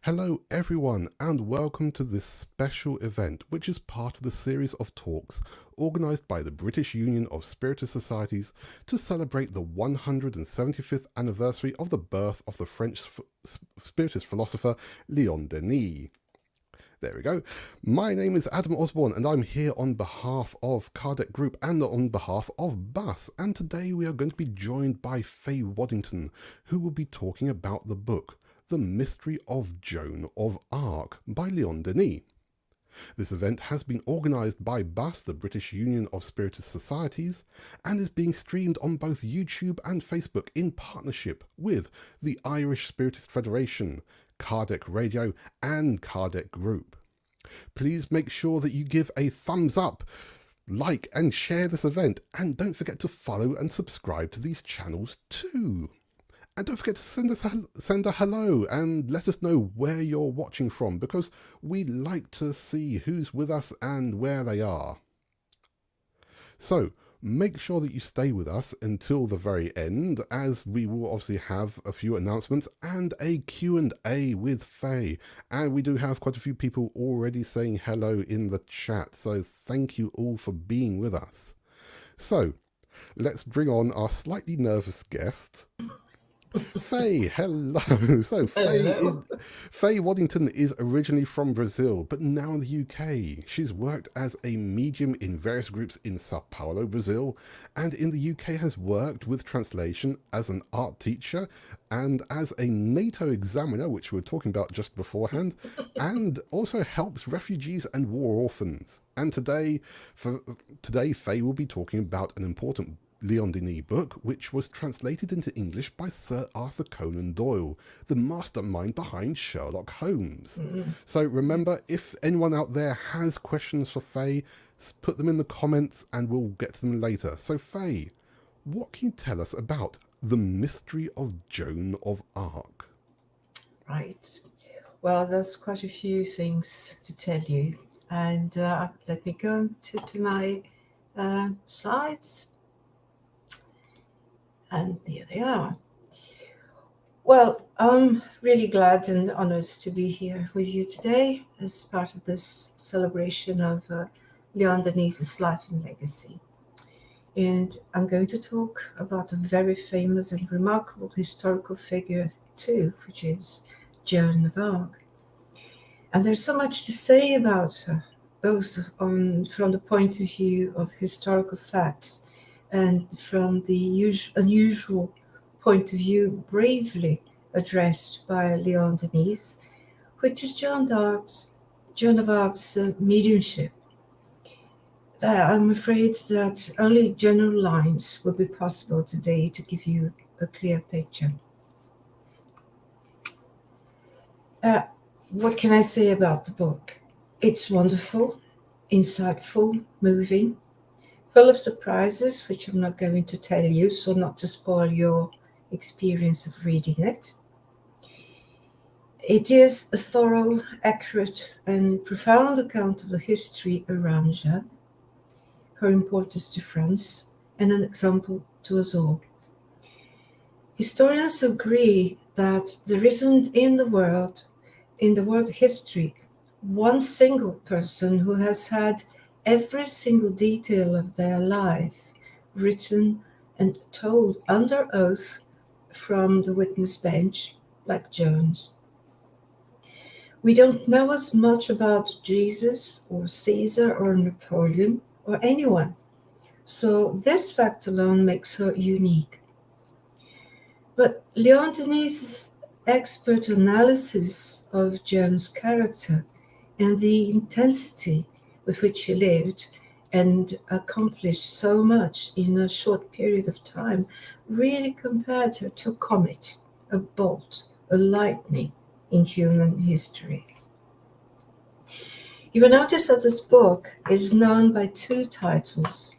Hello everyone and welcome to this special event which is part of the series of talks organised by the British Union of Spiritist Societies to celebrate the 175th anniversary of the birth of the French Spiritist philosopher Léon Denis. There we go. My name is Adam Osborne and I'm here on behalf of Kardec Group and on behalf of BUS, and today we are going to be joined by Faye Waddington, who will be talking about the book The Mystery of Joan of Arc by Léon Denis. This event has been organised by BUS, the British Union of Spiritist Societies, and is being streamed on both YouTube and Facebook in partnership with the Irish Spiritist Federation, Kardec Radio and Kardec Group. Please make sure that you give a thumbs up, like and share this event, and don't forget to follow and subscribe to these channels too. And don't forget to send a hello and let us know where you're watching from, because we like to see who's with us and where they are. So make sure that you stay with us until the very end, as we will obviously have a few announcements and a Q&A with Faye. And we do have quite a few people already saying hello in the chat, so thank you all for being with us. So let's bring on our slightly nervous guest, Faye. Hello. So Faye Waddington is originally from Brazil, but now in the UK. She's worked as a medium in various groups in Sao Paulo, Brazil, and in the UK has worked with translation as an art teacher and as a NATO examiner, which we were talking about just beforehand, and also helps refugees and war orphans. And today, Faye will be talking about an important Léon Denis book, which was translated into English by Sir Arthur Conan Doyle, the mastermind behind Sherlock Holmes. So remember, if anyone out there has questions for Faye, put them in the comments and we'll get to them later. So Faye, what can you tell us about The Mystery of Joan of Arc? Right. Well, there's quite a few things to tell you. And let me go to my slides. And there they are. Well, I'm really glad and honored to be here with you today as part of this celebration of Léon Denis' life and legacy. And I'm going to talk about a very famous and remarkable historical figure too, which is Joan of Arc. And there's so much to say about her, both from the point of view of historical facts and from the unusual point of view bravely addressed by Léon Denis, which is Joan of Arc's mediumship. I'm afraid that only general lines will be possible today to give you a clear picture. What can I say about the book? It's wonderful, insightful, moving, full of surprises, which I'm not going to tell you, so not to spoil your experience of reading it. It is a thorough, accurate, and profound account of the history around Joan, her importance to France, and an example to us all. Historians agree that there isn't in the world history, one single person who has had every single detail of their life written and told under oath from the witness bench, like Joan's. We don't know as much about Jesus or Caesar or Napoleon or anyone, so this fact alone makes her unique. But Léon Denis' expert analysis of Joan's character and the intensity with which she lived and accomplished so much in a short period of time really compared her to a comet, a bolt, a lightning in human history. You will notice that this book is known by two titles,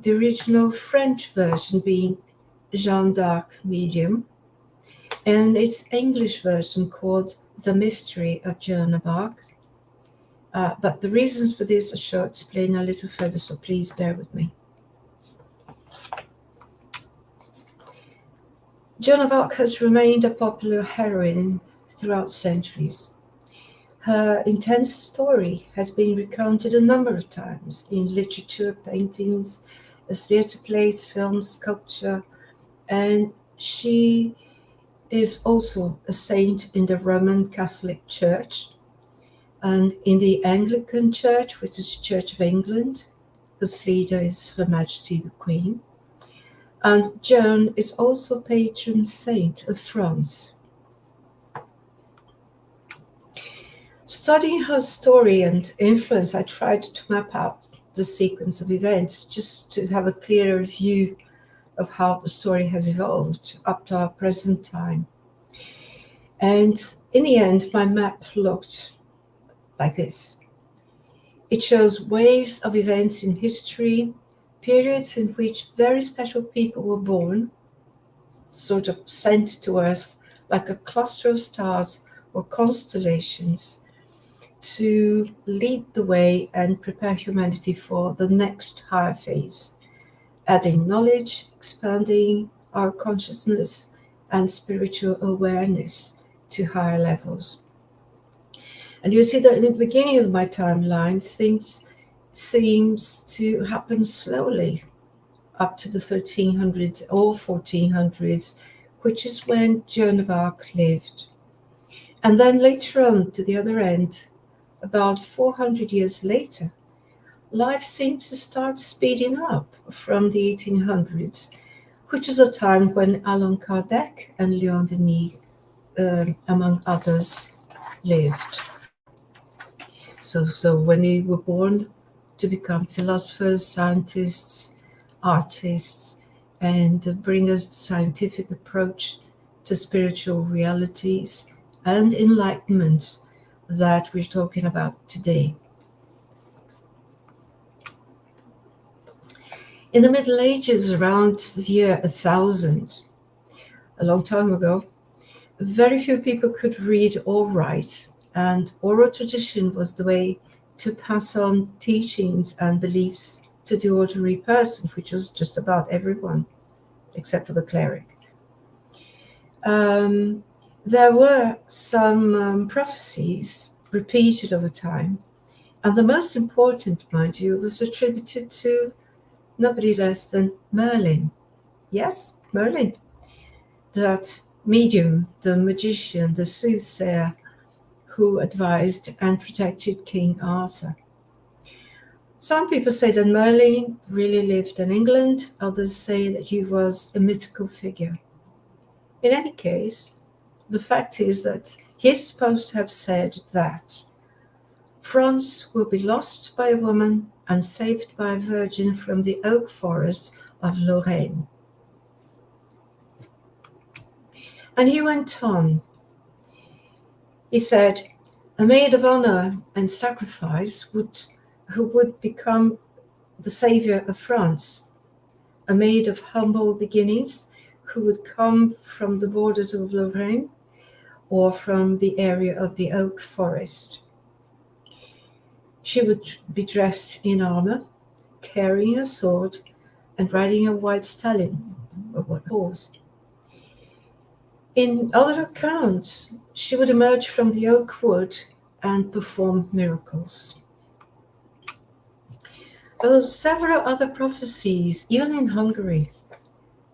the original French version being Jeanne d'Arc Medium, and its English version called The Mystery of Joan of Arc. But the reasons for this I shall explain a little further, so please bear with me. Joan of Arc has remained a popular heroine throughout centuries. Her intense story has been recounted a number of times in literature, paintings, theatre plays, films, sculpture, and she is also a saint in the Roman Catholic Church and in the Anglican Church, which is the Church of England, whose leader is Her Majesty the Queen. And Joan is also patron saint of France. Studying her story and influence, I tried to map out the sequence of events just to have a clearer view of how the story has evolved up to our present time. And in the end, my map looked like this. It shows waves of events in history, periods in which very special people were born, sort of sent to Earth like a cluster of stars or constellations to lead the way and prepare humanity for the next higher phase, adding knowledge, expanding our consciousness and spiritual awareness to higher levels. And you see that in the beginning of my timeline, things seems to happen slowly up to the 1300s or 1400s, which is when Joan of Arc lived. And then later on to the other end, about 400 years later, life seems to start speeding up from the 1800s, which is a time when Allan Kardec and Léon Denis, among others, lived. So when they were born to become philosophers, scientists, artists, and bring us the scientific approach to spiritual realities and enlightenment that we're talking about today. In the Middle Ages, around the year 1000, a long time ago, very few people could read or write, and oral tradition was the way to pass on teachings and beliefs to the ordinary person, which was just about everyone, except for the cleric. There were some prophecies repeated over time, and the most important, mind you, was attributed to nobody less than Merlin. Yes, Merlin, that medium, the magician, the soothsayer, who advised and protected King Arthur. Some people say that Merlin really lived in England, others say that he was a mythical figure. In any case, the fact is that he's supposed to have said that France will be lost by a woman and saved by a virgin from the oak forest of Lorraine. And he went on. He said, a maid of honor and sacrifice who would become the savior of France, a maid of humble beginnings who would come from the borders of Lorraine or from the area of the oak forest. She would be dressed in armor, carrying a sword, and riding a white stallion, or what horse. In other accounts, she would emerge from the oak wood and perform miracles. Though several other prophecies, even in Hungary,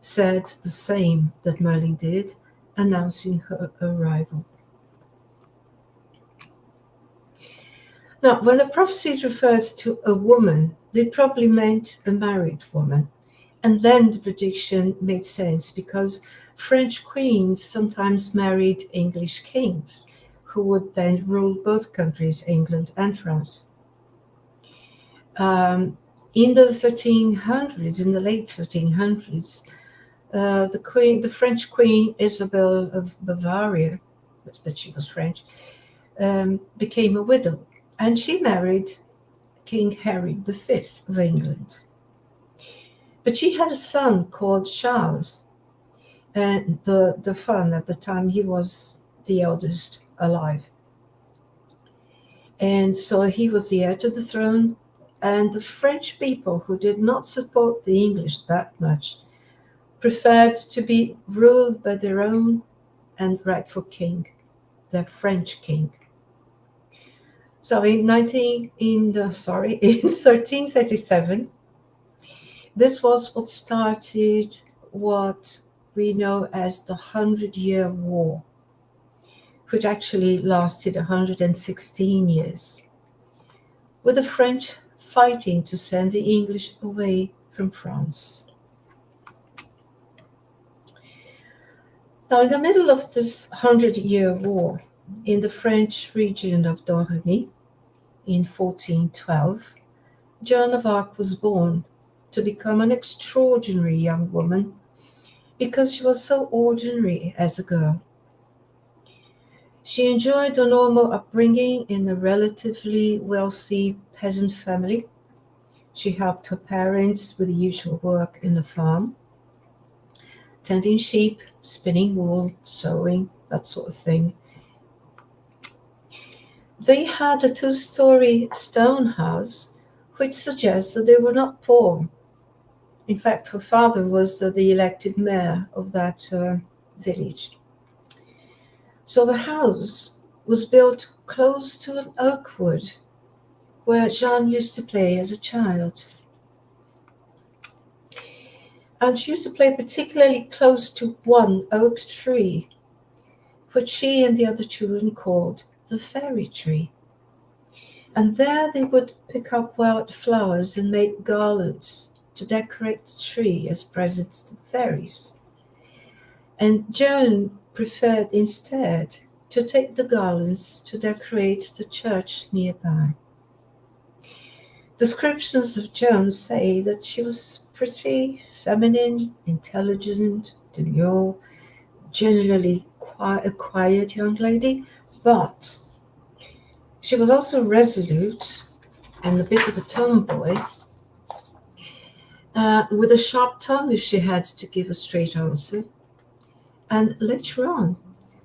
said the same that Merlin did, announcing her arrival. Now, when the prophecies referred to a woman, they probably meant a married woman. And then the prediction made sense because French queens sometimes married English kings, who would then rule both countries, England and France. In the 1300s, in the late 1300s, the French Queen Isabel of Bavaria, but she was French, became a widow, and she married King Henry V of England. But she had a son called Charles, and the Dauphin at the time, he was the eldest alive. And so he was the heir to the throne, and the French people, who did not support the English that much, preferred to be ruled by their own and rightful king. their French king. So in 1337, this was what started what we know as the 100-Year War, which actually lasted 116 years, with the French fighting to send the English away from France. Now, in the middle of this 100-Year War, in the French region of Dordogne, in 1412, Joan of Arc was born to become an extraordinary young woman because she was so ordinary as a girl. She enjoyed a normal upbringing in a relatively wealthy peasant family. She helped her parents with the usual work in the farm, tending sheep, spinning wool, sewing, that sort of thing. They had a 2-story stone house, which suggests that they were not poor. In fact, her father was the elected mayor of that village. So the house was built close to an oak wood where Jean used to play as a child. And she used to play particularly close to one oak tree, which she and the other children called the fairy tree. And there they would pick up wild flowers and make garlands to decorate the tree as presents to the fairies. And Joan preferred instead to take the garlands to decorate the church nearby. Descriptions of Joan say that she was pretty, feminine, intelligent, demure, generally a quiet young lady, but she was also resolute and a bit of a tomboy, with a sharp tongue if she had to give a straight answer. And later on,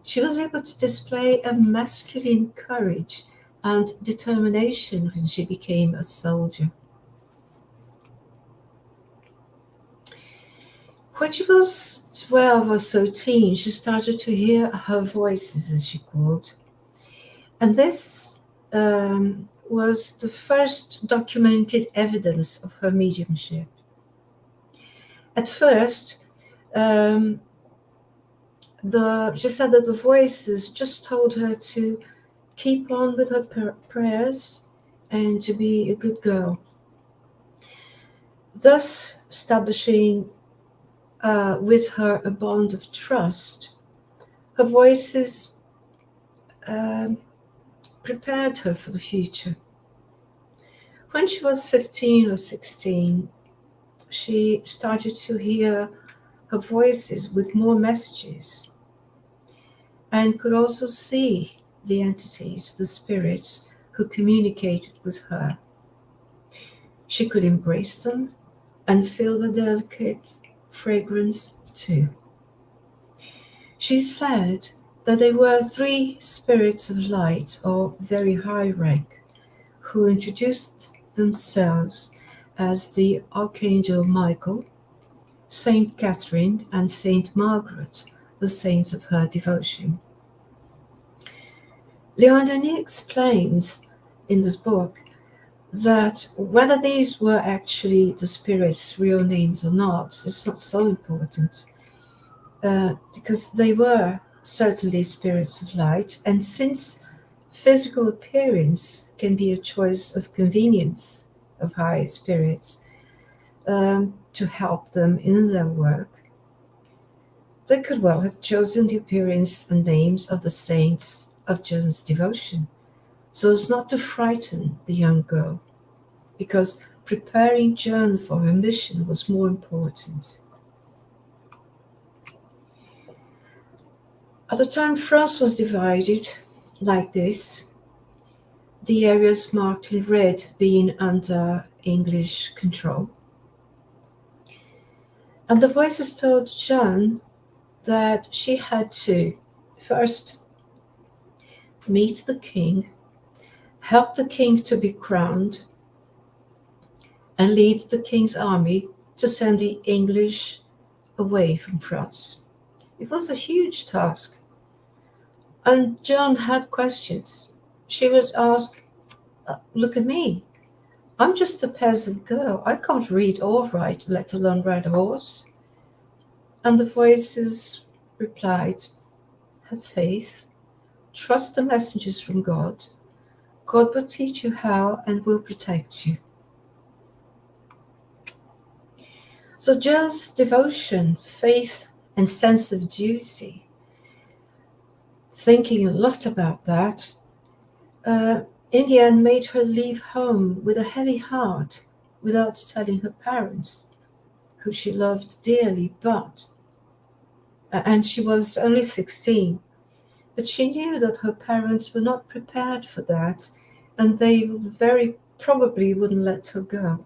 she was able to display a masculine courage and determination when she became a soldier. When she was 12 or 13, she started to hear her voices, as she called. And this was the first documented evidence of her mediumship. At first, she said that the voices just told her to keep on with her prayers and to be a good girl, thus establishing with her a bond of trust. Her voices prepared her for the future. When she was 15 or 16, she started to hear her voices with more messages and could also see the entities, the spirits who communicated with her. She could embrace them and feel the delicate fragrance too. She said that they were 3 spirits of light or very high rank who introduced themselves as the Archangel Michael, Saint Catherine, and Saint Margaret, the saints of her devotion. Léon Denis explains in this book that whether these were actually the spirits' real names or not is not so important, because they were certainly spirits of light, and since physical appearance can be a choice of convenience of high spirits to help them in their work, they could well have chosen the appearance and names of the saints of Joan's devotion, so as not to frighten the young girl, because preparing Joan for her mission was more important. At the time France was divided like this, the areas marked in red being under English control. And the voices told Joan that she had to first meet the king, help the king to be crowned, and lead the king's army to send the English away from France. It was a huge task. And Joan had questions. She would ask, look at me. I'm just a peasant girl. I can't read or write, let alone ride a horse. And the voices replied, have faith, trust the messengers from God. God will teach you how and will protect you. So Joan's devotion, faith, and sense of duty, thinking a lot about that, in the end made her leave home with a heavy heart without telling her parents, who she loved dearly, and she was only 16, but she knew that her parents were not prepared for that, and they very probably wouldn't let her go.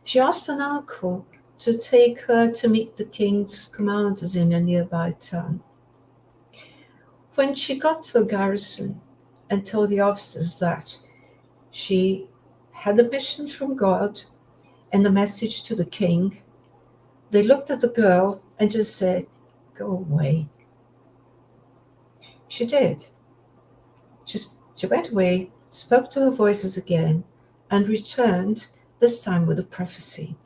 She asked an uncle to take her to meet the king's commanders in a nearby town. When she got to a garrison and told the officers that she had a mission from God and a message to the king, they looked at the girl and just said, go away. She did. She went away, spoke to her voices again, and returned, this time with a prophecy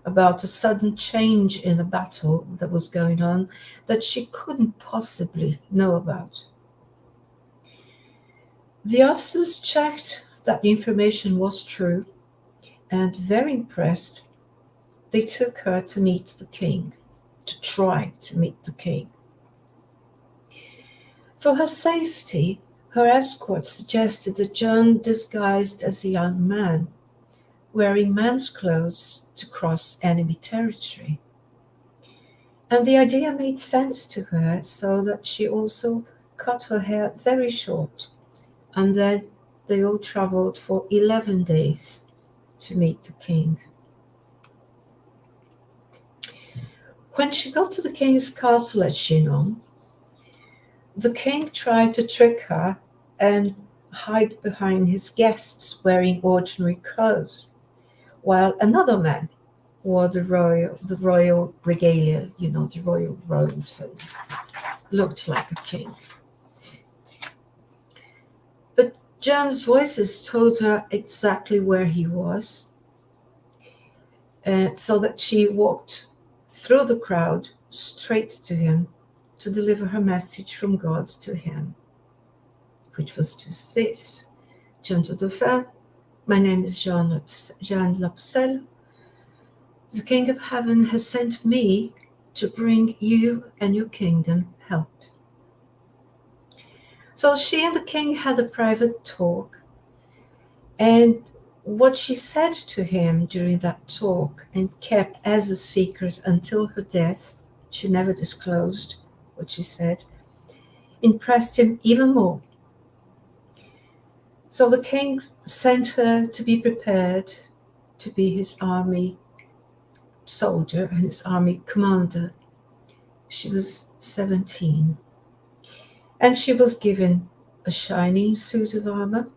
about a sudden change in a battle that was going on that she couldn't possibly know about. The officers checked that the information was true, and very impressed, they took her to meet the king, to try to meet the king. For her safety, her escort suggested that Joan disguised as a young man, wearing man's clothes to cross enemy territory. And the idea made sense to her, so that she also cut her hair very short, and then they all traveled for 11 days to meet the king. When she got to the king's castle at Chinon, the king tried to trick her and hide behind his guests wearing ordinary clothes, while another man wore the royal regalia, the royal robes, and looked like a king. But Joan's voices told her exactly where he was, so that she walked through the crowd straight to him to deliver her message from God to him, which was just this: Gentle Dauphin, my name is Jean Lapsel. The King of Heaven has sent me to bring you and your kingdom help. So she and the king had a private talk, and what she said to him during that talk, and kept as a secret until her death, she never disclosed what she said, impressed him even more. So the king sent her to be prepared to be his army soldier and his army commander. She was 17, and she was given a shining suit of armor,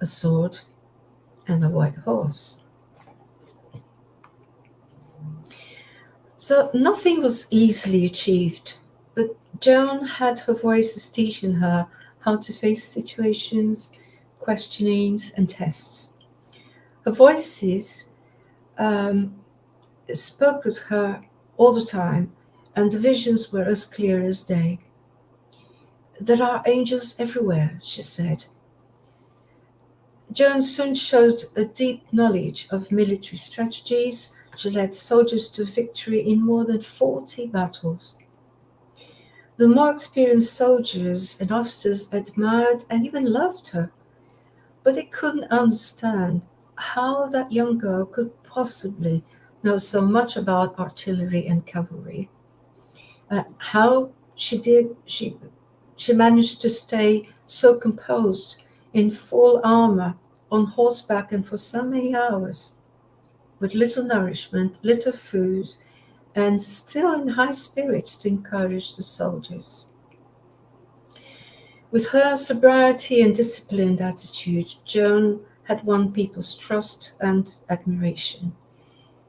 a sword, and a white horse. So nothing was easily achieved, but Joan had her voices teaching her how to face situations, questionings, and tests. Her voices spoke with her all the time, and the visions were as clear as day. There are angels everywhere, she said. Joan soon showed a deep knowledge of military strategies. She led soldiers to victory in more than 40 battles. The more experienced soldiers and officers admired and even loved her, but they couldn't understand how that young girl could possibly know so much about artillery and cavalry. How she managed to stay so composed in full armor on horseback and for so many hours, with little nourishment, little food, and still in high spirits to encourage the soldiers. With her sobriety and disciplined attitude, Joan had won people's trust and admiration.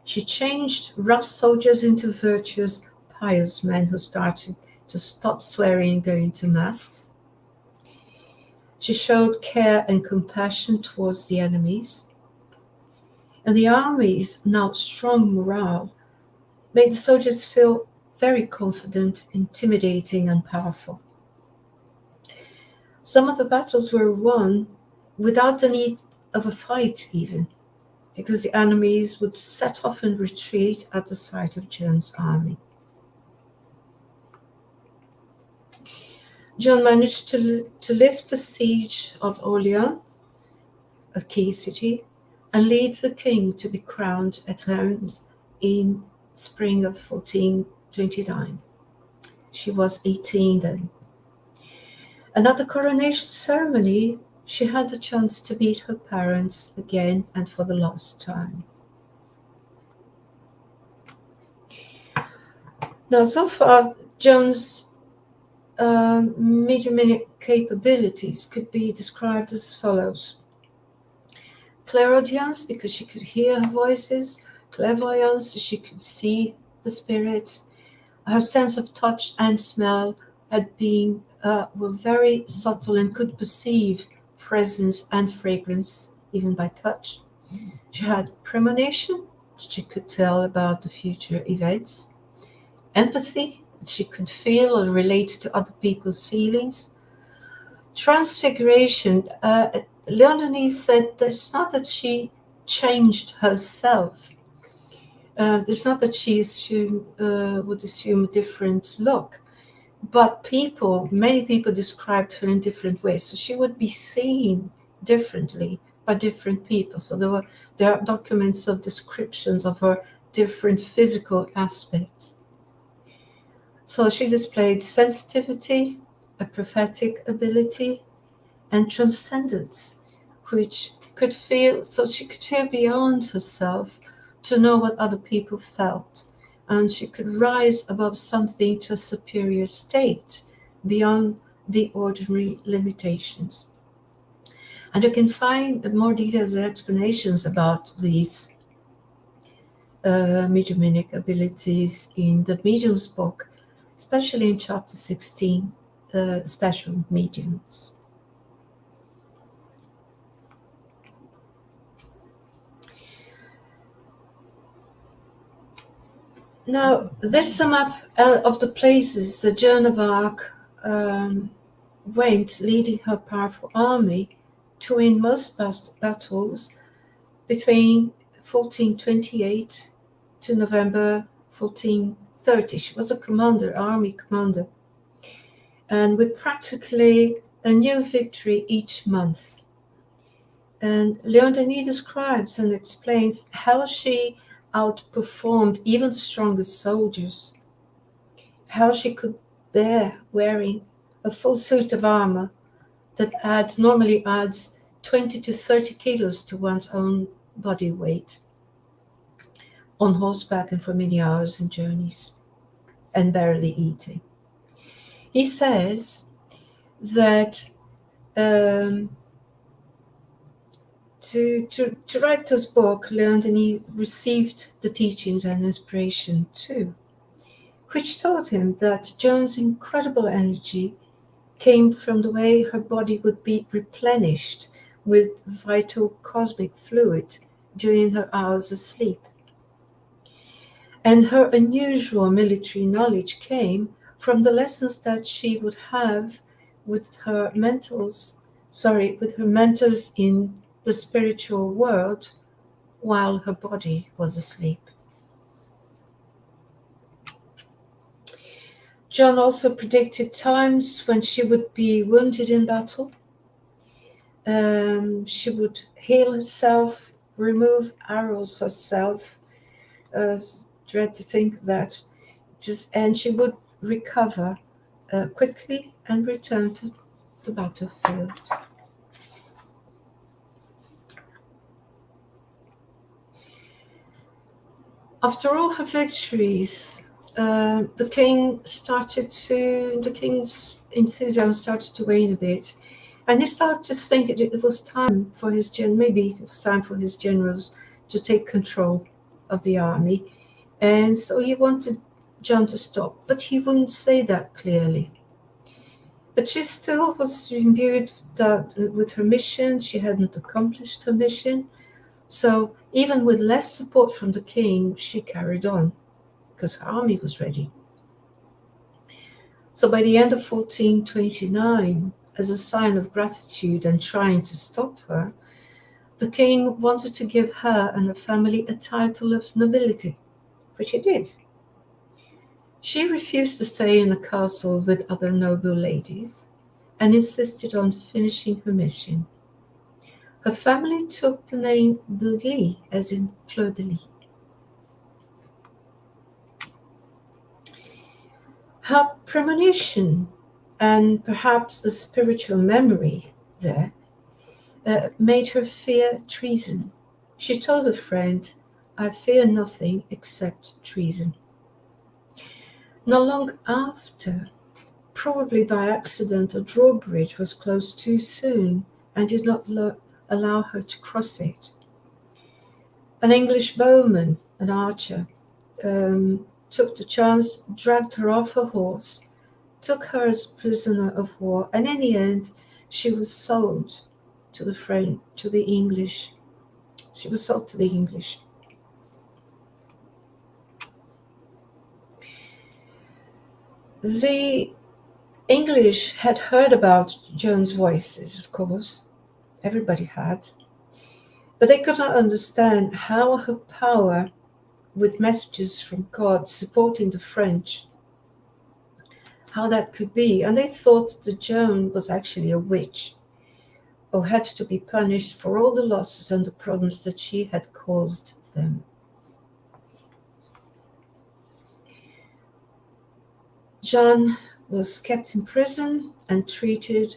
She changed rough soldiers into virtuous, pious men who started to stop swearing and going to Mass. She showed care and compassion towards the enemies. And the army's now strong morale made the soldiers feel very confident, intimidating, and powerful. Some of the battles were won without the need of a fight even, because the enemies would set off and retreat at the sight of Joan's army. Joan managed to lift the siege of Orleans, a key city, and lead the king to be crowned at Reims in spring of 1429. She was 18 then. And at the coronation ceremony, she had the chance to meet her parents again and for the last time. Now, so far, Joan's mediuminic capabilities could be described as follows. Clairaudience, because she could hear her voices. Clairvoyance, she could see the spirits. Her sense of touch and smell were very subtle and could perceive presence and fragrance even by touch. She had premonition, she could tell about the future events. Empathy, she could feel or relate to other people's feelings. Transfiguration, Léon Denis said it's not that she changed herself. It's not that she would assume a different look, but many people described her in different ways. So she would be seen differently by different people. So there are documents of descriptions of her different physical aspects. So she displayed sensitivity, a prophetic ability, and transcendence, which could feel, so she could feel beyond herself to know what other people felt. And she could rise above something to a superior state beyond the ordinary limitations. And you can find more details and explanations about these mediuminic abilities in the Medium's book, especially in chapter 16, Special Mediums. Now, this is a map of the places that Joan of Arc went, leading her powerful army to win most battles between 1428 to November 1430. She was a commander, army commander, and with practically a new victory each month. And Léon Denis describes and explains how she outperformed even the strongest soldiers, how she could bear wearing a full suit of armor that normally adds 20 to 30 kilos to one's own body weight, on horseback and for many hours in journeys, and barely eating. He says that to write this book, Léon Denis received the teachings and inspiration too, which taught him that Joan's incredible energy came from the way her body would be replenished with vital cosmic fluid during her hours of sleep. And her unusual military knowledge came from the lessons that she would have with her mentors in the spiritual world while her body was asleep. Joan also predicted times when she would be wounded in battle. She would heal herself, remove arrows herself. Dread to think of that. And she would recover quickly and return to the battlefield. After all her victories, the king's enthusiasm started to wane a bit, and he started to think it was time for his generals to take control of the army, and so he wanted John to stop, but he wouldn't say that clearly. But she still was imbued with her mission. She hadn't accomplished her mission. So even with less support from the king, she carried on because her army was ready. So by the end of 1429, as a sign of gratitude and trying to stop her, the king wanted to give her and her family a title of nobility, which he did. She refused to stay in the castle with other noble ladies and insisted on finishing her mission. Her family took the name de Lis, as in fleur de lis. Her premonition and perhaps a spiritual memory there made her fear treason. She told a friend, "I fear nothing except treason." Not long after, probably by accident, a drawbridge was closed too soon and did not allow her to cross it. An English bowman, an archer, took the chance, dragged her off her horse, took her as prisoner of war, and in the end, she was sold to the English. She was sold to the English. The English had heard about Joan's voices, of course. Everybody had. But they could not understand how her power with messages from God supporting the French, how that could be. And they thought that Joan was actually a witch or had to be punished for all the losses and the problems that she had caused them. Joan was kept in prison and treated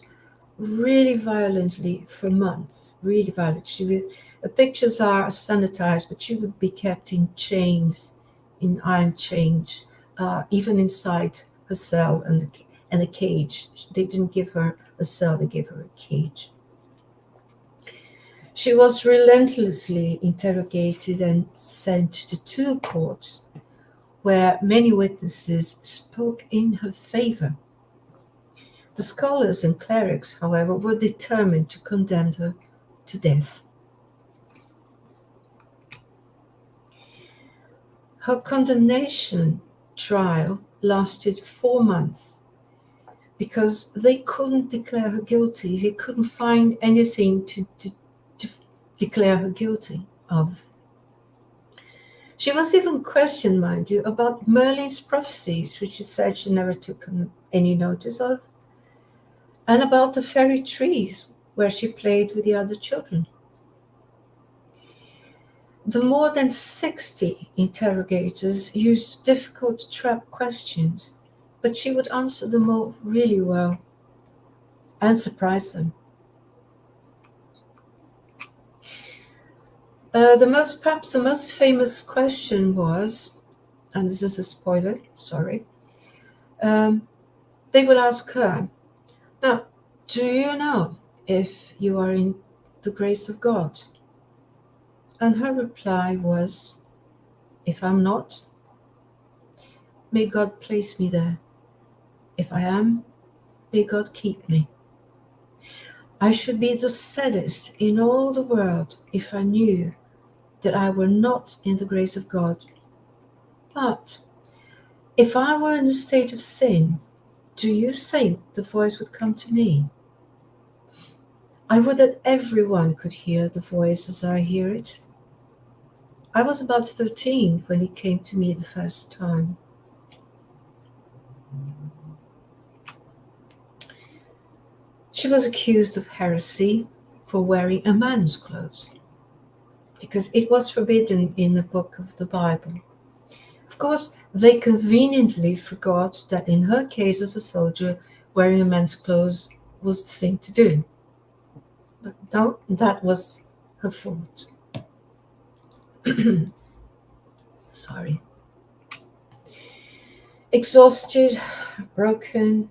really violently for months, really violent. The pictures are sanitized, but she would be kept in chains, in iron chains, even inside her cell and a cage. They didn't give her a cell, they gave her a cage. She was relentlessly interrogated and sent to 2 courts where many witnesses spoke in her favor. The scholars and clerics, however, were determined to condemn her to death. Her condemnation trial lasted 4 months because they couldn't declare her guilty. They couldn't find anything to declare her guilty of. She was even questioned, mind you, about Merlin's prophecies, which she said she never took any notice of, and about the fairy trees where she played with the other children. The more than 60 interrogators used difficult trap questions, but she would answer them all really well and surprise them. Perhaps the most famous question was, and this is a spoiler, sorry, they would ask her, "Now, do you know if you are in the grace of God?" And her reply was, "If I'm not, may God place me there. If I am, may God keep me. I should be the saddest in all the world if I knew that I were not in the grace of God. But if I were in a state of sin, do you think the voice would come to me? I would that everyone could hear the voice as I hear it. I was about 13 when it came to me the first time." She was accused of heresy for wearing a man's clothes, because it was forbidden in the book of the Bible. Of course, they conveniently forgot that in her case as a soldier, wearing a man's clothes was the thing to do. But no, that was her fault. Sorry. Exhausted, broken,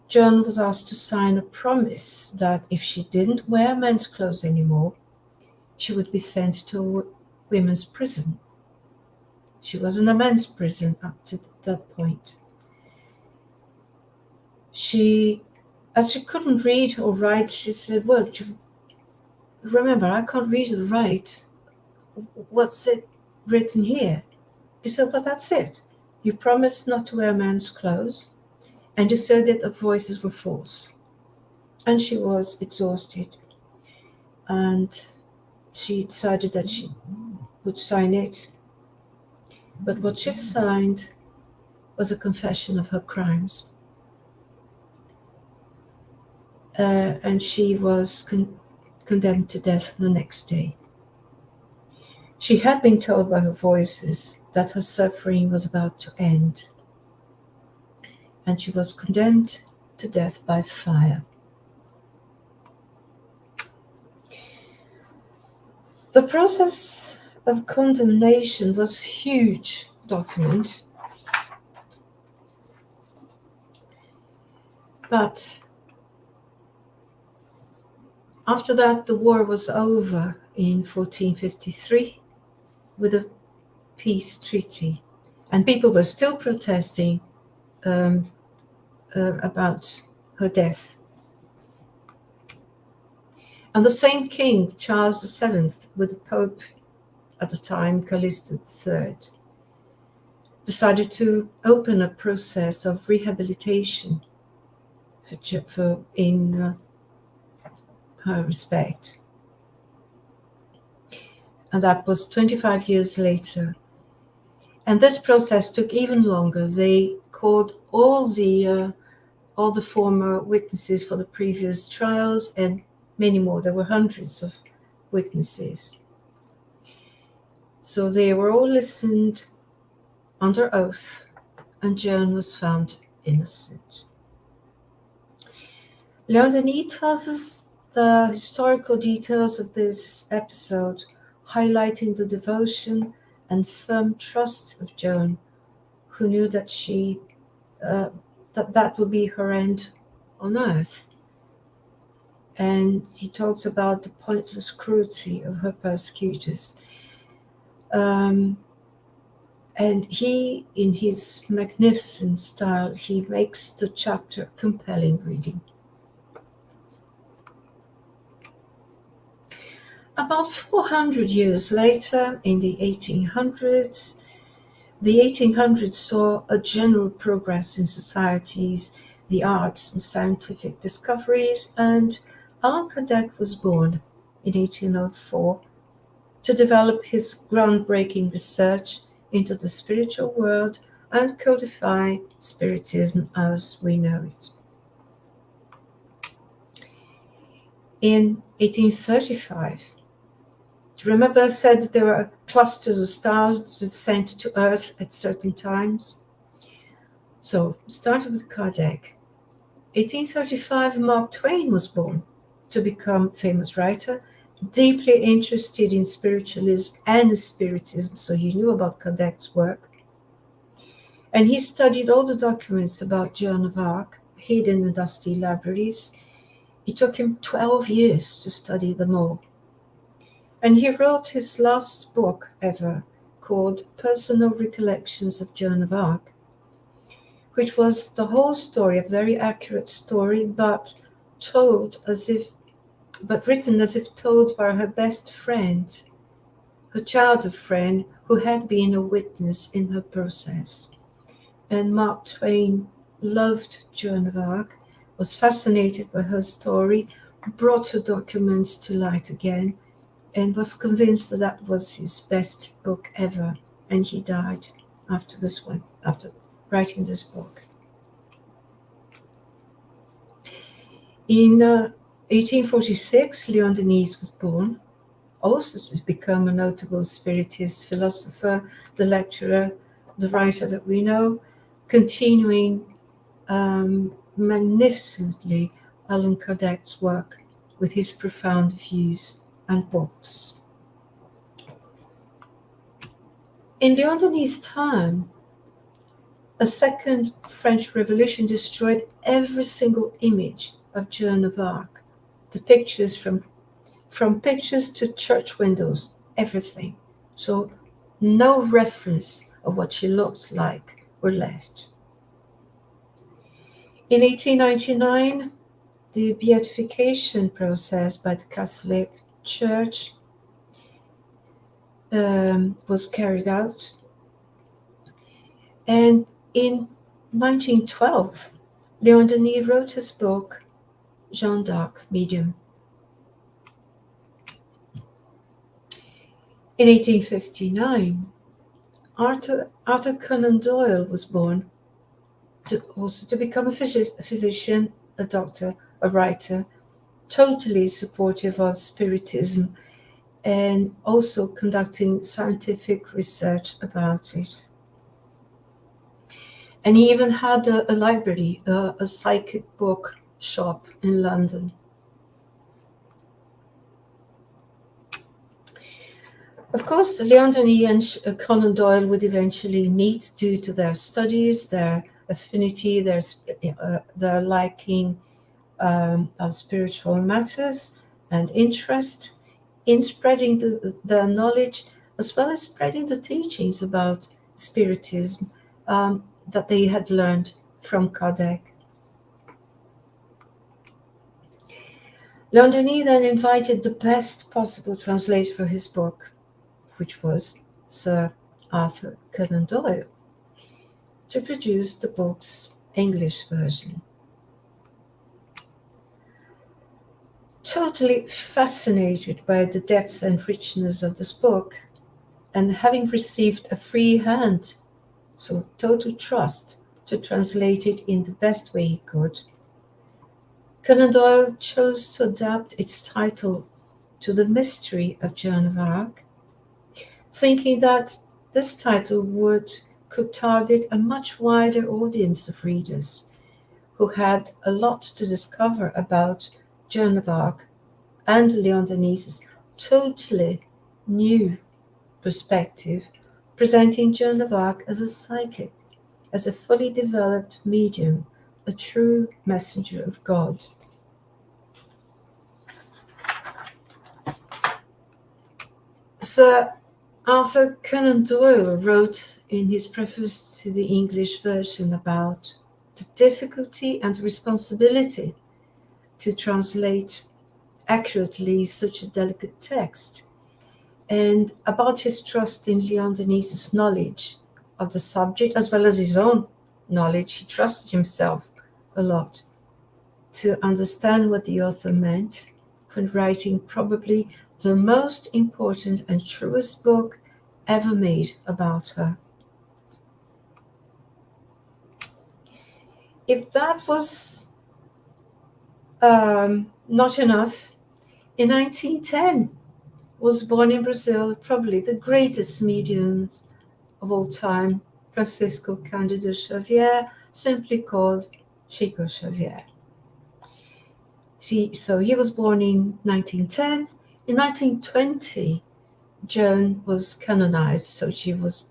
Joan was asked to sign a promise that if she didn't wear men's clothes anymore, she would be sent to a women's prison. She was in a men's prison up to that point. As she couldn't read or write, she said, well, remember, I can't read or write. What's it written here? He said, well, that's it. You promised not to wear men's clothes, and you said that the voices were false. And she was exhausted, and she decided that she would sign it. But what she signed was a confession of her crimes. And she was condemned to death the next day. She had been told by her voices that her suffering was about to end, and she was condemned to death by fire. The process of condemnation was a huge document, but after that, the war was over in 1453 with a peace treaty, and people were still protesting about her death. And the same king, Charles VII, with the Pope at the time, Callisto III, decided to open a process of rehabilitation in her respect. And that was 25 years later. And this process took even longer. They called all the former witnesses for the previous trials and many more. There were hundreds of witnesses. So they were all listened under oath, and Joan was found innocent. Léon Denis tells us the historical details of this episode, highlighting the devotion and firm trust of Joan, who knew that that would be her end on earth. And he talks about the pointless cruelty of her persecutors. And he, in his magnificent style, he makes the chapter compelling reading. About 400 years later, in the 1800s, saw a general progress in societies, the arts and scientific discoveries, and Allan Kardec was born in 1804 to develop his groundbreaking research into the spiritual world and codify Spiritism as we know it. In 1835, remember I said that there were clusters of stars that descend to Earth at certain times? So, starting with Kardec. 1835, Mark Twain was born to become a famous writer, deeply interested in spiritualism and Spiritism, so he knew about Kardec's work. And he studied all the documents about Joan of Arc, hidden in dusty libraries. It took him 12 years to study them all. And he wrote his last book ever, called Personal Recollections of Joan of Arc, which was the whole story, a very accurate story, but written as if told by her best friend, her childhood friend, who had been a witness in her process. And Mark Twain loved Joan of Arc, was fascinated by her story, brought her documents to light again, and was convinced that that was his best book ever. And he died after writing this book. In 1846, Léon Denis was born, also to become a notable Spiritist philosopher, the lecturer, the writer that we know, continuing magnificently Allan Kardec's work with his profound views and books. In Léon Denis' time, a second French Revolution destroyed every single image of Joan of Arc, the pictures from pictures to church windows, everything. So No reference of what she looked like were left. In 1899, the beatification process by the Catholic Church was carried out. And in 1912, Léon Denis wrote his book, Jeanne d'Arc, Medium. In 1859, Arthur Conan Doyle was born, to become a physician, a doctor, a writer, totally supportive of Spiritism, and also conducting scientific research about it. And he even had a library, a psychic book shop in London. Of course, Léon Denis and Conan Doyle would eventually meet due to their studies, their affinity, their liking of spiritual matters and interest in spreading their knowledge, as well as spreading the teachings about Spiritism that they had learned from Kardec. Léon Denis then invited the best possible translator for his book, which was Sir Arthur Conan Doyle, to produce the book's English version. Totally fascinated by the depth and richness of this book, and having received a free hand, so total trust, to translate it in the best way he could, Conan Doyle chose to adapt its title to The Mystery of Joan of Arc, thinking that this title could target a much wider audience of readers who had a lot to discover about Joan of Arc and Léon Denis's totally new perspective, presenting Joan of Arc as a psychic, as a fully developed medium, a true messenger of God. Sir Arthur Conan Doyle wrote in his preface to the English version about the difficulty and responsibility to translate accurately such a delicate text, and about his trust in Léon Denis's knowledge of the subject, as well as his own knowledge. He trusted himself a lot to understand what the author meant when writing probably the most important and truest book ever made about her. If that was not enough, in 1910 was born in Brazil probably the greatest medium of all time, Francisco Cândido Xavier, simply called Chico Xavier. So he was born in 1910. In 1920, Joan was canonized, so she was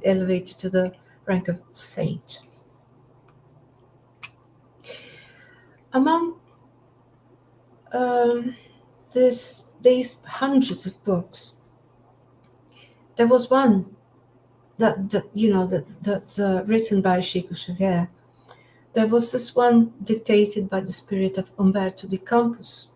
elevated to the rank of saint. Among these hundreds of books, there was one that written by Chico Xavier. There was this one dictated by the spirit of Humberto de Campos,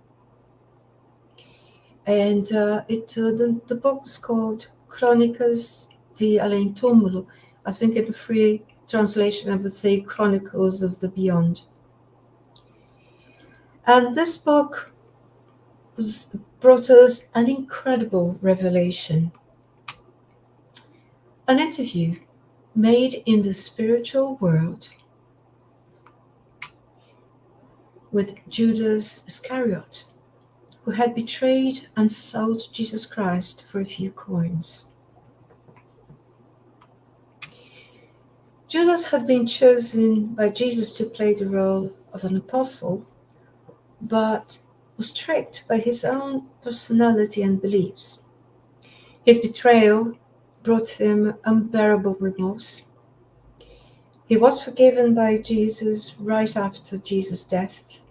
and the book was called Crônicas de Além Túmulo. I think in a free translation I would say Chronicles of the Beyond. And this book brought us an incredible revelation. An interview made in the spiritual world with Judas Iscariot, who had betrayed and sold Jesus Christ for a few coins. Judas had been chosen by Jesus to play the role of an apostle, but was tricked by his own personality and beliefs. His betrayal brought him unbearable remorse. He was forgiven by Jesus right after Jesus' death,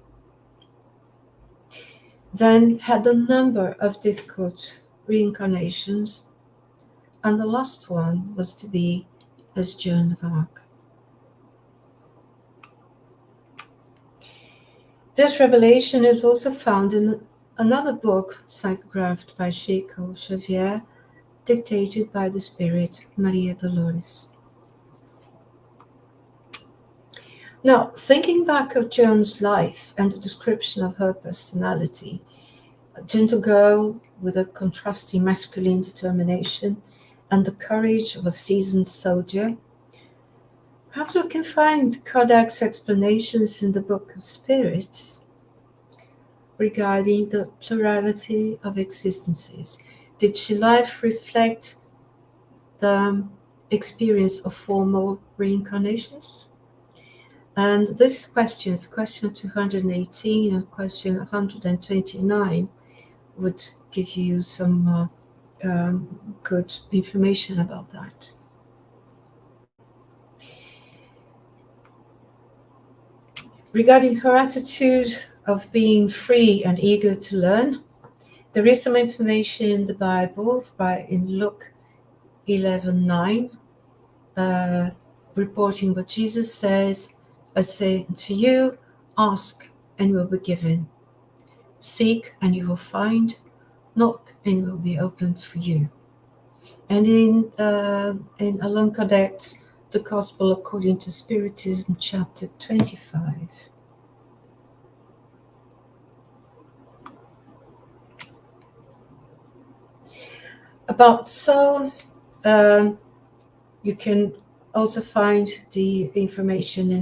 then had a number of difficult reincarnations, and the last one was to be as Joan of Arc. This revelation is also found in another book psychographed by Chico Xavier, dictated by the Spirit Maria Dolores. Now, thinking back of Joan's life and the description of her personality, a gentle girl with a contrasting masculine determination and the courage of a seasoned soldier, perhaps we can find Kardec's explanations in the Book of Spirits regarding the plurality of existences. Did she life reflect the experience of former reincarnations? And these questions, question 218 and question 129, would give you some good information about that. Regarding her attitude of being free and eager to learn, there is some information in the Bible in Luke 11:9, reporting what Jesus says, I say to you, ask and you will be given. Seek and you will find. Knock and it will be opened for you. And in Allan Kardec's The Gospel According to Spiritism, chapter 25. About soul, you can also find the information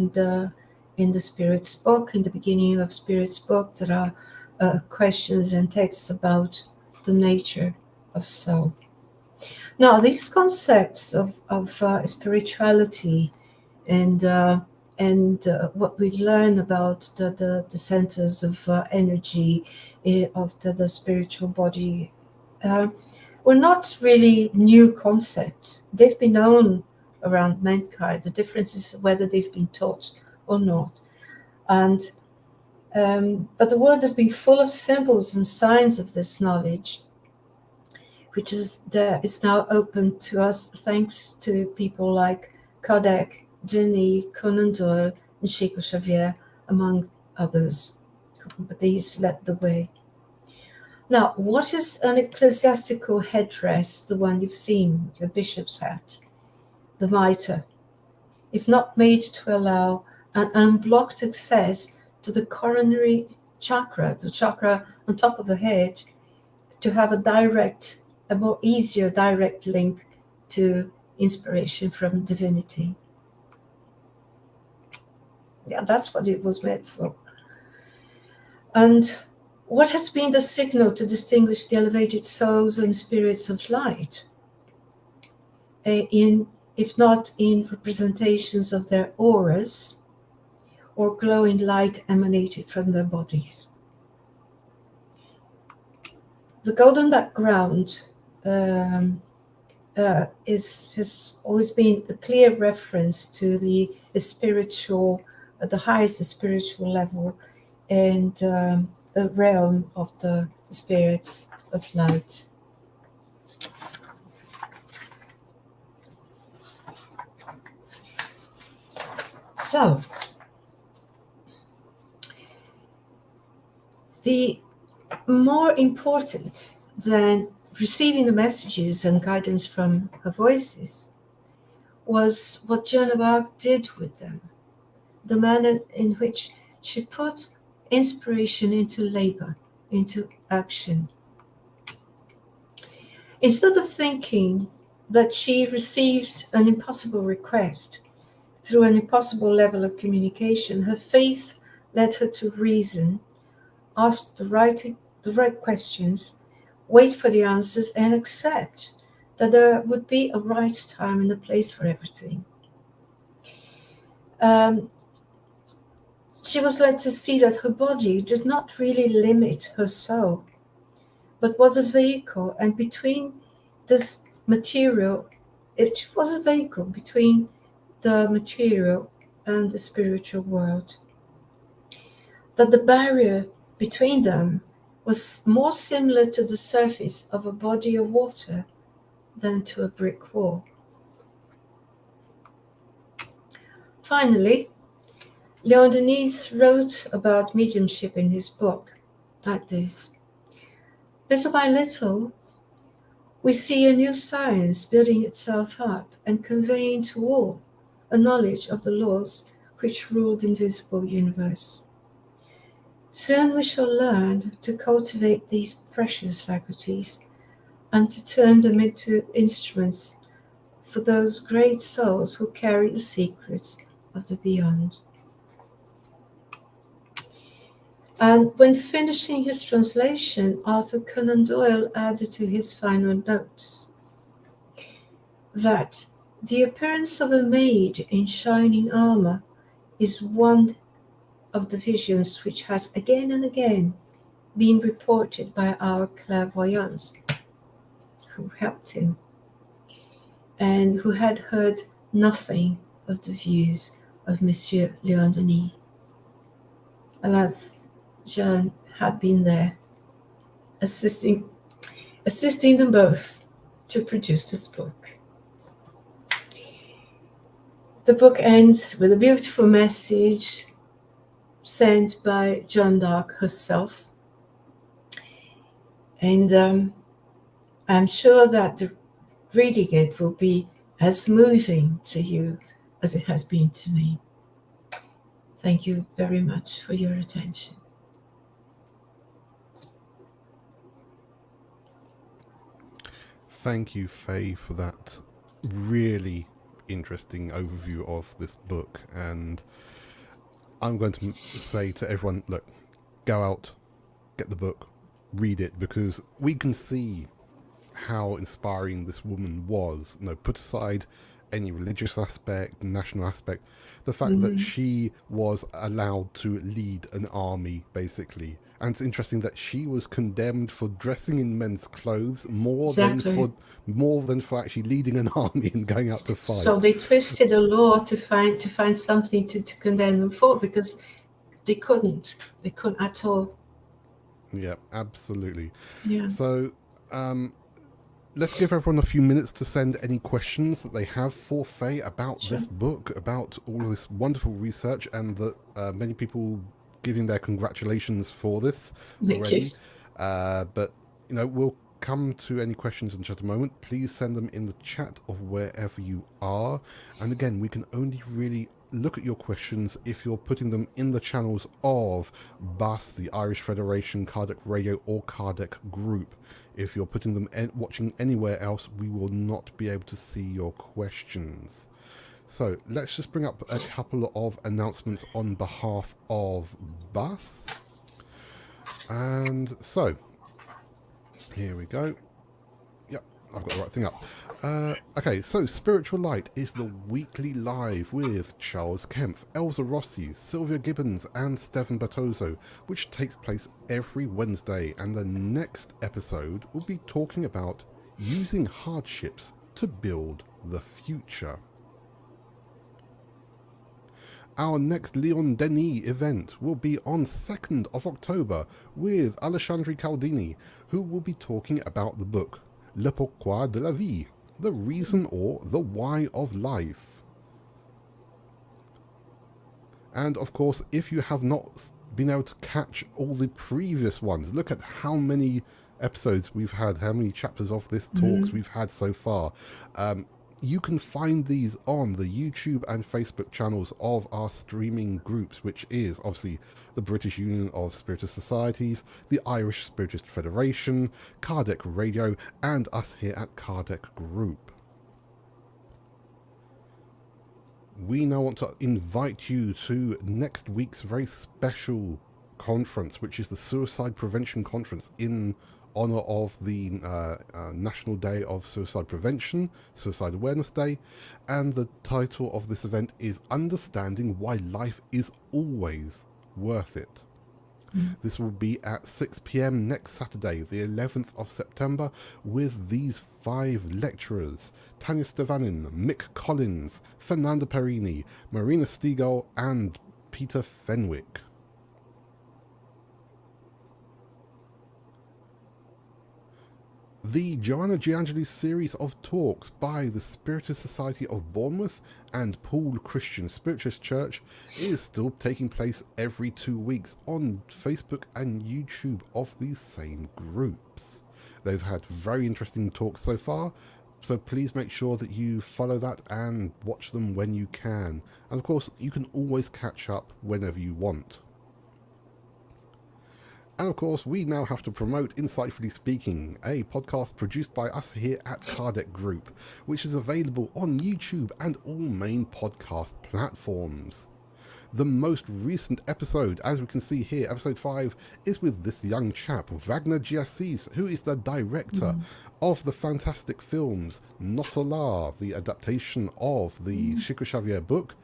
in the Spirit's book. In the beginning of Spirit's book, there are questions and texts about the nature of soul. Now, these concepts of spirituality and what we learn about the centers of energy of the spiritual body were not really new concepts. They've been known around mankind. The difference is whether they've been taught or not. And but the world has been full of symbols and signs of this knowledge, which is now open to us thanks to people like Kardec, Denis, Conan Doyle, and Chico Xavier, among others. But these led the way. Now, what is an ecclesiastical headdress, the one you've seen, the bishop's hat, the mitre, if not made to allow an unblocked access to the coronary chakra, the chakra on top of the head, to have a more easier direct link to inspiration from divinity? Yeah, that's what it was meant for. And what has been the signal to distinguish the elevated souls and spirits of light? If not in representations of their auras or glowing light emanated from their bodies. The golden background has always been a clear reference to the spiritual, the highest spiritual level, and the realm of the spirits of light. So, the more important than receiving the messages and guidance from her voices was what Joan of Arc did with them, the manner in which she put inspiration into labor, into action. Instead of thinking that she received an impossible request through an impossible level of communication, her faith led her to reason, ask the right questions, wait for the answers, and accept that there would be a right time and a place for everything. She was led to see that her body did not really limit her soul, but was a vehicle, and between this material, it was a vehicle between the material and the spiritual world. That the barrier between them was more similar to the surface of a body of water than to a brick wall. Finally, Léon Denis wrote about mediumship in his book like this: little by little, we see a new science building itself up and conveying to all a knowledge of the laws which rule the invisible universe. Soon we shall learn to cultivate these precious faculties and to turn them into instruments for those great souls who carry the secrets of the beyond. And when finishing his translation, Arthur Conan Doyle added to his final notes that the appearance of a maid in shining armor is one of the visions which has again and again been reported by our clairvoyants who helped him and who had heard nothing of the views of Monsieur Léon Denis. Alas, Joan had been there, assisting them both to produce this book. The book ends with a beautiful message sent by Joan d'Arc herself. And I'm sure that reading it will be as moving to you as it has been to me. Thank you very much for your attention. Thank you, Faye, for that really interesting overview of this book. And I'm going to say to everyone, look, go out, get the book, read it, because we can see how inspiring this woman was. Put aside any religious aspect, national aspect, the fact that she was allowed to lead an army, basically. And it's interesting that she was condemned for dressing in men's clothes more than for actually leading an army and going out to fight. So they twisted the law to find something to condemn them for, because they couldn't at all. Yeah, absolutely. Yeah. So let's give everyone a few minutes to send any questions that they have for Faye about this book, about all of this wonderful research, and that many people giving their congratulations for this already. But we'll come to any questions in just a moment. Please send them in the chat of wherever you are. And again, we can only really look at your questions if you're putting them in the channels of BUS, the Irish Federation, Kardec Radio, or Kardec Group. If you're putting them watching anywhere else, we will not be able to see your questions. So let's just bring up a couple of announcements on behalf of BUS. And so, here we go. Yep, I've got the right thing up. Okay, so Spiritual Light is the weekly live with Charles Kempf, Elsa Rossi, Sylvia Gibbons and Stephen Bertozzo, which takes place every Wednesday, and the next episode will be talking about using hardships to build the future. Our next Léon Denis event will be on 2nd of October with Alexandre Caldini, who will be talking about the book Le Pourquoi de la Vie, the reason or the why of life. And of course, if you have not been able to catch all the previous ones, look at how many episodes we've had, how many chapters of this talks we've had so far. You can find these on the YouTube and Facebook channels of our streaming groups, which is obviously the British Union of Spiritist Societies, the Irish Spiritist Federation, Kardec Radio, and us here at Kardec Group. We now want to invite you to next week's very special conference, which is the Suicide Prevention Conference in honour of the National Day of Suicide Prevention, Suicide Awareness Day, and the title of this event is Understanding Why Life is Always Worth It. This will be at 6 p.m. next Saturday, the 11th of September, with these 5 lecturers: Tanya Stevanin, Mick Collins, Fernanda Perini, Marina Stegall, and Peter Fenwick. The Joanna Giangeli series of talks by the Spiritist Society of Bournemouth and Paul Christian Spiritist Church is still taking place every 2 weeks on Facebook and YouTube of these same groups. They've had very interesting talks so far, so please make sure that you follow that and watch them when you can. And of course, you can always catch up whenever you want. And of course, we now have to promote Insightfully Speaking, a podcast produced by us here at Kardec Group, which is available on YouTube and all main podcast platforms. The most recent episode, as we can see here, episode 5, is with this young chap, Wagner Giassis, who is the director of the fantastic films Nosolar, the adaptation of the Chico Xavier book,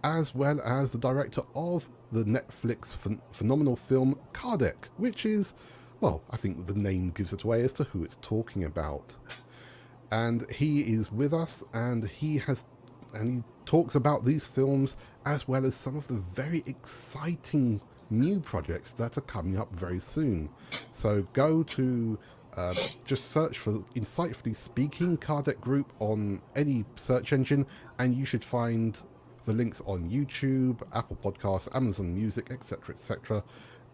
as well as the director of the Netflix phenomenal film Kardec, which is, well, I think the name gives it away as to who it's talking about. And he is with us, and he talks about these films as well as some of the very exciting new projects that are coming up very soon. So go to just search for Insightfully Speaking Kardec Group on any search engine, and you should find the links on YouTube, Apple Podcasts, Amazon Music, etc.,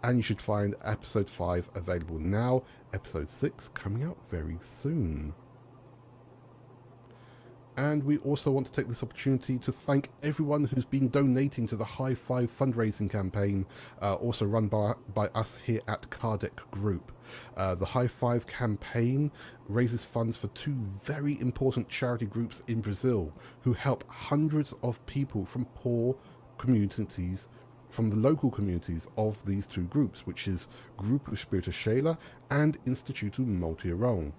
and you should find episode 5 available now, episode 6 coming out very soon. And we also want to take this opportunity to thank everyone who's been donating to the High Five fundraising campaign, also run by us here at Kardec Group. The High Five campaign raises funds for 2 very important charity groups in Brazil who help hundreds of people from poor communities, from the local communities of these 2 groups, which is Grupo Espírito Sheila and Instituto Multirão.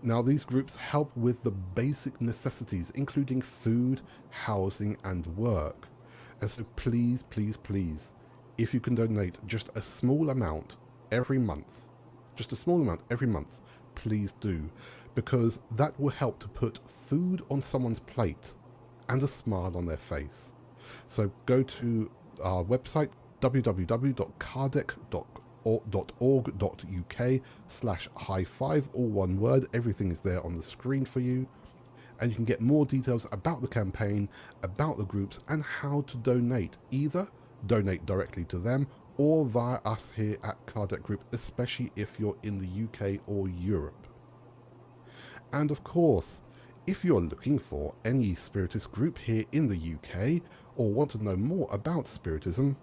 Now, these groups help with the basic necessities, including food, housing, and work. And so please, please, please, if you can donate just a small amount every month, please do, because that will help to put food on someone's plate and a smile on their face. So go to our website, www.kardec.org.uk/high5, all one word. Everything is there on the screen for you, and you can get more details about the campaign, about the groups, and how to donate. Either donate directly to them or via us here at Kardec Group, especially if you're in the UK or Europe. And of course, if you're looking for any Spiritist group here in the UK or want to know more about Spiritism,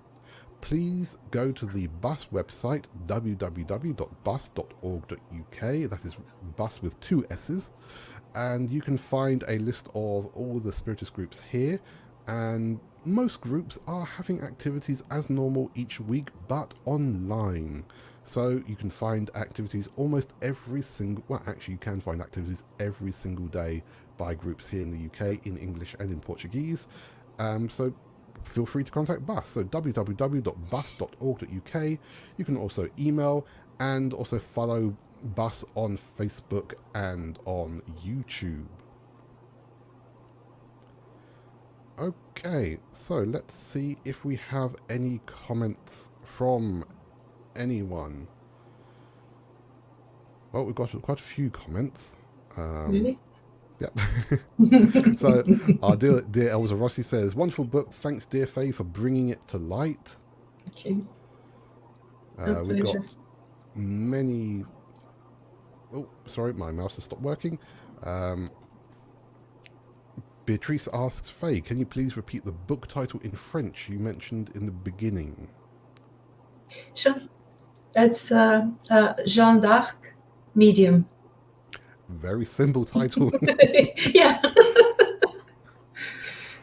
please go to the BUS website, www.bus.org.uk, that is BUS with 2 S's, and you can find a list of all the Spiritist groups here, and most groups are having activities as normal each week, but online. So you can find activities almost every single, well, actually you can find activities every single day by groups here in the UK, in English and in Portuguese. So feel free to contact BUS. So www.bus.org.uk. You can also email and also follow BUS on Facebook and on YouTube. Okay, so let's see if we have any comments from anyone. Well, we've got quite a few comments. Really? Yep. So our dear Elsa Rossi says, wonderful book, thanks dear Faye for bringing it to light. Thank you. We've got many, oh sorry, my mouse has stopped working. Beatrice asks, Faye, can you please repeat the book title in French you mentioned in the beginning? Sure. That's Jeanne d'Arc, Medium. Very simple title. Yeah.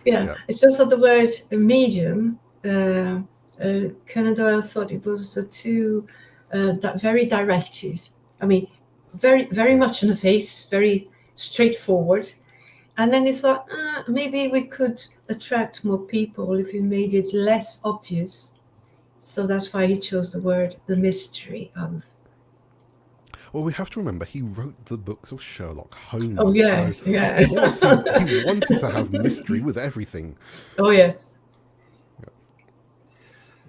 Yeah. It's just that the word medium, Conan Doyle thought it was too very directed. I mean, very, very much in the face, very straightforward. And then he thought, maybe we could attract more people if we made it less obvious. So that's why he chose the word, the mystery of. Well, we have to remember he wrote the books of Sherlock Holmes. Oh, yes, so yeah. Of course, he wanted to have mystery with everything. Oh, yes.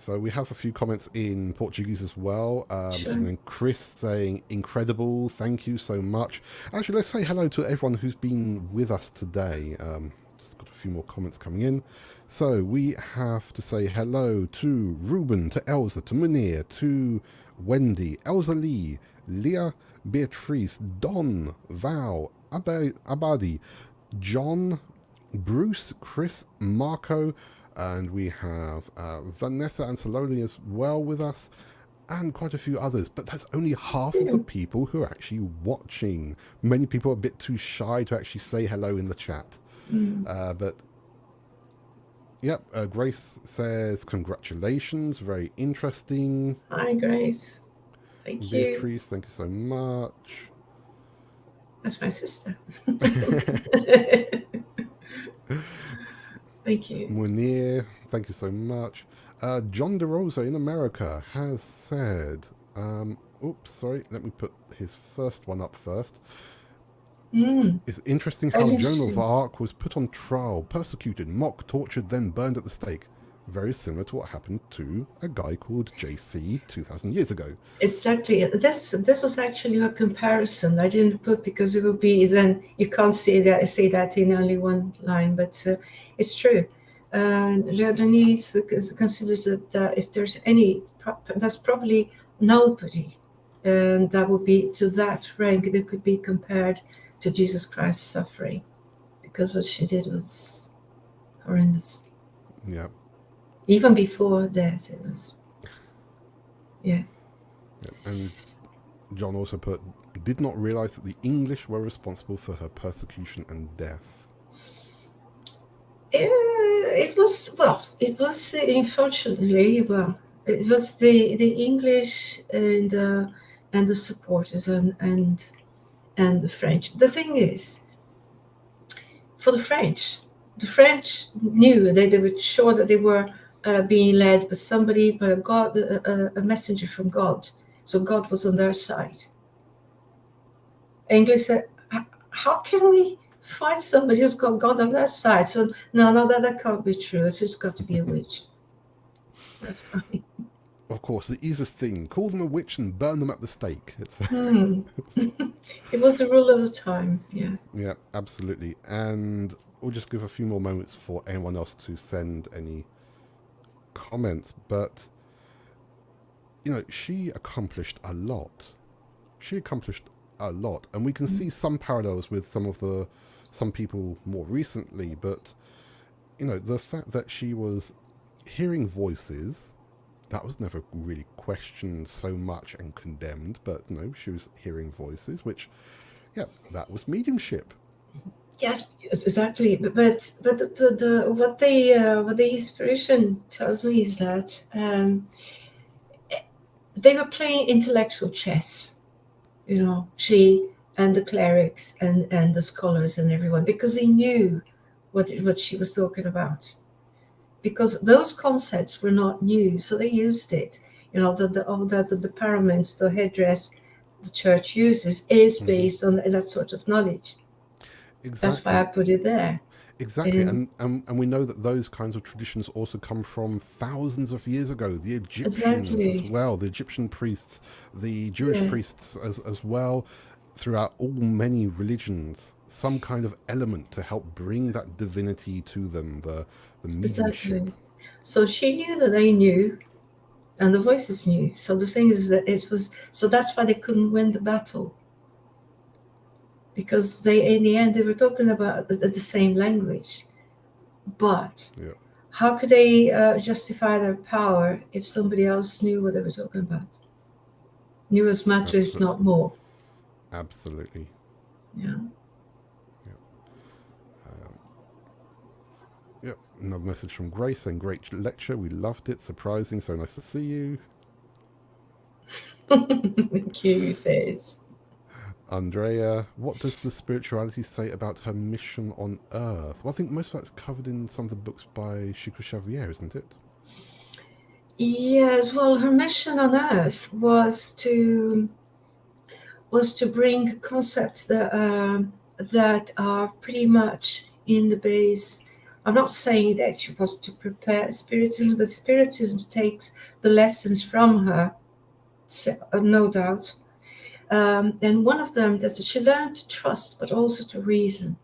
So we have a few comments in Portuguese as well. Sure. And Chris saying, incredible, thank you so much. Actually, let's say hello to everyone who's been with us today. Just got a few more comments coming in. So we have to say hello to Ruben, to Elsa, to Munir, to Wendy, Elsa Lee, Leah, Beatrice, Don, Val, Abadi, John, Bruce, Chris, Marco, and we have Vanessa and Saloni as well with us, and quite a few others. But that's only half of the people who are actually watching. Many people are a bit too shy to actually say hello in the chat. But yep, Grace says congratulations, very interesting. Hi, Grace. Thank you. Beatrice, thank you so much. That's my sister. Thank you. Munir, thank you so much. John DeRosa in America has said, oops, sorry, let me put his first one up first. It's interesting how Joan of Arc was put on trial, persecuted, mocked, tortured, then burned at the stake. Very similar to what happened to a guy called JC 2,000 years ago. Exactly. This was actually a comparison. I didn't put because it would be then you can't say that in only one line, but it's true. Léon Denis considers that if there's any, that's probably nobody, and that would be to that rank that could be compared to Jesus Christ's suffering, because what she did was horrendous. Yeah. Even before death, it was, yeah. And John also put, did not realize that the English were responsible for her persecution and death. It was unfortunately, it was the English and the supporters and the French. The thing is, for the French knew that they were sure that they were being led by somebody, by a messenger from God. So God was on their side. English said, how can we find somebody who's got God on their side? So no, that can't be true. It's just got to be a witch. That's funny. Of course, the easiest thing, call them a witch and burn them at the stake. It was the rule of the time, yeah. Yeah, absolutely. And we'll just give a few more moments for anyone else to send any comments. But, she accomplished a lot. And we can see some parallels with some people more recently. But, the fact that she was hearing voices, that was never really questioned so much and condemned, but no, she was hearing voices, which, that was mediumship. Yes, exactly. But what the inspiration tells me is that they were playing intellectual chess. She and the clerics and the scholars and everyone, because they knew what she was talking about. Because those concepts were not new, so they used it. The parament, the headdress the church uses is based on that sort of knowledge. Exactly. That's why I put it there. Exactly, and we know that those kinds of traditions also come from thousands of years ago. The Egyptians as well, the Egyptian priests, the Jewish priests as well, throughout all many religions, some kind of element to help bring that divinity to them, the mediumship. Exactly. So she knew that they knew, and the voices knew. So the thing is that so that's why they couldn't win the battle. Because in the end, they were talking about the same language. But how could they justify their power if somebody else knew what they were talking about? Knew as much, if not more. Absolutely. Yeah. Another message from Grace saying, great lecture. We loved it. Surprising. So nice to see you. Thank you, says. Andrea, what does the spirituality say about her mission on Earth? Well, I think most of that's covered in some of the books by Chico Xavier, isn't it? Yes, well, her mission on Earth was to bring concepts that are pretty much in the base I'm not saying that she was to prepare Spiritism, but Spiritism takes the lessons from her, no doubt. And one of them that she learned to trust, but also to reason.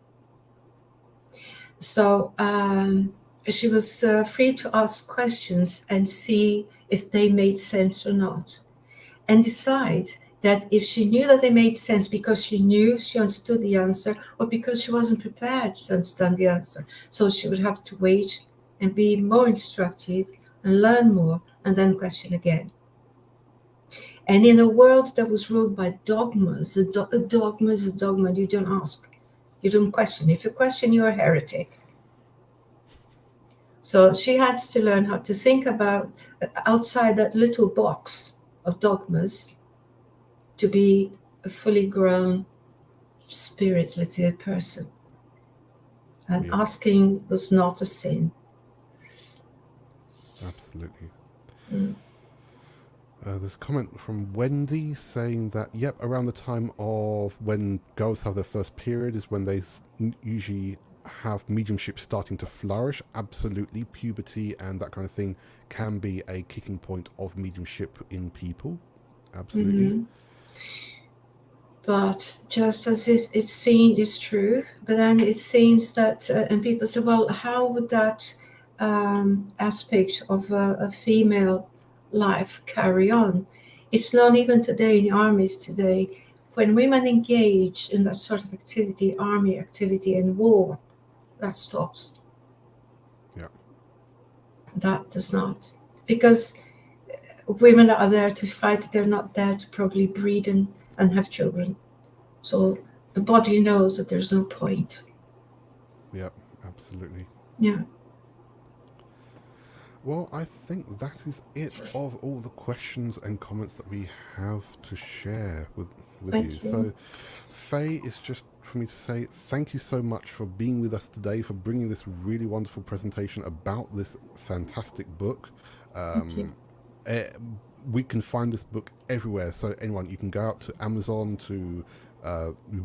So she was free to ask questions and see if they made sense or not, and decide that if she knew that they made sense because she knew she understood the answer, or because she wasn't prepared to understand the answer. So she would have to wait and be more instructed and learn more and then question again. And in a world that was ruled by dogmas, a dogma is a dogma, you don't ask, you don't question. If you question, you're a heretic. So she had to learn how to think about outside that little box of dogmas to be a fully grown spirit, let's say, a person. And asking was not a sin. Absolutely. There's a comment from Wendy saying that, yep, around the time of when girls have their first period is when they usually have mediumship starting to flourish. Absolutely. Puberty and that kind of thing can be a kicking point of mediumship in people. Absolutely. But just as it's seen is true, but then it seems that, and people say, well, how would that aspect of a female life carry on? It's not even today in armies today. When women engage in that sort of activity, army activity and war, that stops. Yeah. That does not. Because women are there to fight, they're not there to probably breed and have children. So the body knows that there's no point. Yeah, absolutely. Yeah. Well, I think that is it of all the questions and comments that we have to share with you. So, Faye, it's just for me to say thank you so much for being with us today, for bringing this really wonderful presentation about this fantastic book. We can find this book everywhere. So anyone, you can go out to Amazon, to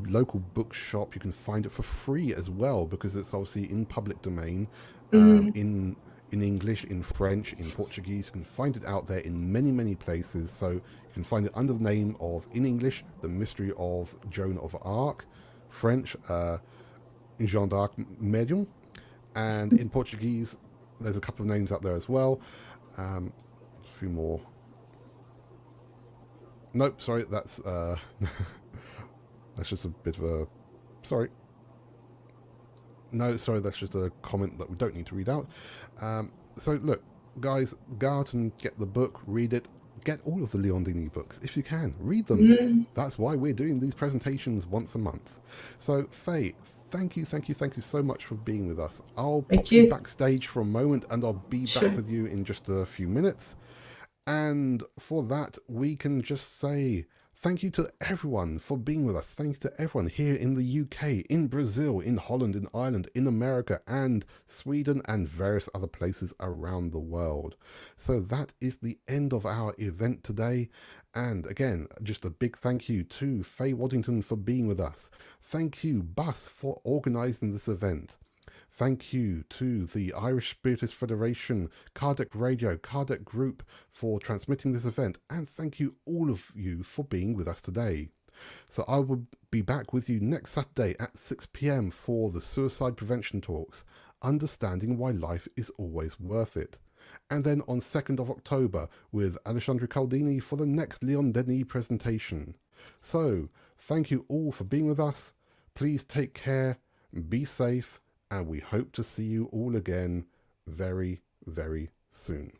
local bookshop. You can find it for free as well, because it's obviously in public domain, in English, in French, in Portuguese. You can find it out there in many, many places. So you can find it under the name of, in English, The Mystery of Joan of Arc, French, Jean d'Arc Medium, and in Portuguese, there's a couple of names out there as well. A few more. Nope, sorry, that's that's just a bit of a, sorry. No, sorry, that's just a comment that we don't need to read out. So look, guys, go out and get the book, read it. Get all of the Léon Denis books if you can. Read them. That's why we're doing these presentations once a month. So Faye, thank you so much for being with us. I'll pop you backstage for a moment and I'll be back with you in just a few minutes. And for that, we can just say thank you to everyone for being with us. Thank you to everyone here in the UK, in Brazil, in Holland, in Ireland, in America, and Sweden, and various other places around the world. So that is the end of our event today. And again, just a big thank you to Faye Waddington for being with us. Thank you, Bus, for organising this event. Thank you to the Irish Spiritist Federation, Kardec Radio, Kardec Group for transmitting this event, and thank you all of you for being with us today. So I will be back with you next Saturday at 6 p.m. for the Suicide Prevention Talks, Understanding Why Life is Always Worth It. And then on 2nd of October with Alessandro Caldini for the next Léon Denis presentation. So thank you all for being with us. Please take care, be safe, and we hope to see you all again very, very soon.